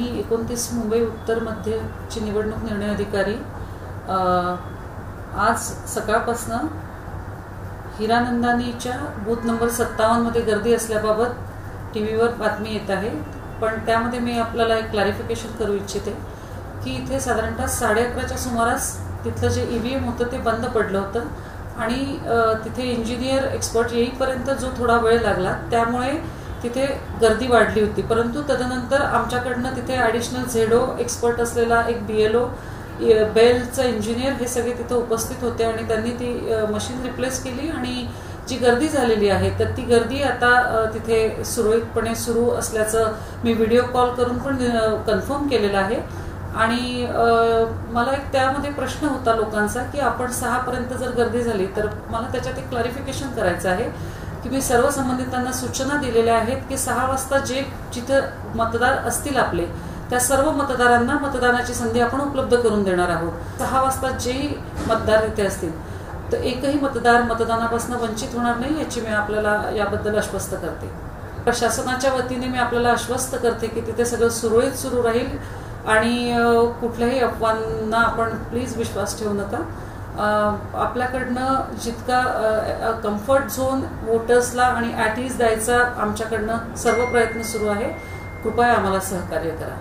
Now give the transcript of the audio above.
मी 29 मुंबई उत्तर मध्यची निवडणूक निर्णय अधिकारी आज सकाळपासून हिरानंदानीच्या बूथ नंबर 57 मध्ये गर्दी असल्याबाबत टीव्हीवर बातमी येत आहे, पण त्यामध्ये मी आपल्याला एक क्लॅरिफिकेशन करू इच्छिते की इथे साधारणतः 11:30च्या सुमारास तिथलं जे ईव्हीएम होतं ते बंद पडलं होतं आणि तिथे इंजिनियर एक्सपर्ट येईपर्यंत जो थोडा वेळ लागला त्यामुळे तिथे गर्दी वाढली होती। परंतु तदनंतर आमच्याकडनं तिथे ॲडिशनल झेडो एक्सपर्ट असलेला एक BLO बेलचा इंजिनियर हे सगळे तिथे उपस्थित होते आणि त्यांनी ती मशीन रिप्लेस केली आणि जी गर्दी झालेली आहे तर ती गर्दी आता तिथे सुरळीतपणे सुरू असल्याचं मी व्हिडिओ कॉल करून पण कन्फर्म केलेलं आहे। आणि मला एक त्यामध्ये प्रश्न होता लोकांचा की आपण 6 पर्यंत जर गर्दी झाली तर मला त्याच्यात एक क्लॅरिफिकेशन करायचं आहे की मी सर्व संबंधितांना सूचना दिलेल्या आहेत की 6 वाजता जे जिथं मतदार असतील आपले त्या सर्व मतदारांना मतदानाची संधी आपण उपलब्ध करून देणार आहोत। 6 वाजता जेही मतदार तिथे असतील तर एकही मतदार मतदानापासून वंचित होणार नाही याची मी आपल्याला याबद्दल आश्वस्त करते। प्रशासनाच्या वतीने मी आपल्याला आश्वस्त करते की तिथे सगळं सुरळीत सुरू राहील आणि कुठल्याही अफवांना आपण प्लीज विश्वास ठेवू नका। आपल्याकडनं जितका कम्फर्ट झोन वोटर्सला आणि ॲट ईज द्यायचा आमच्याकडनं सर्व प्रयत्न सुरू आहे। कृपया आम्हाला सहकार्य करा।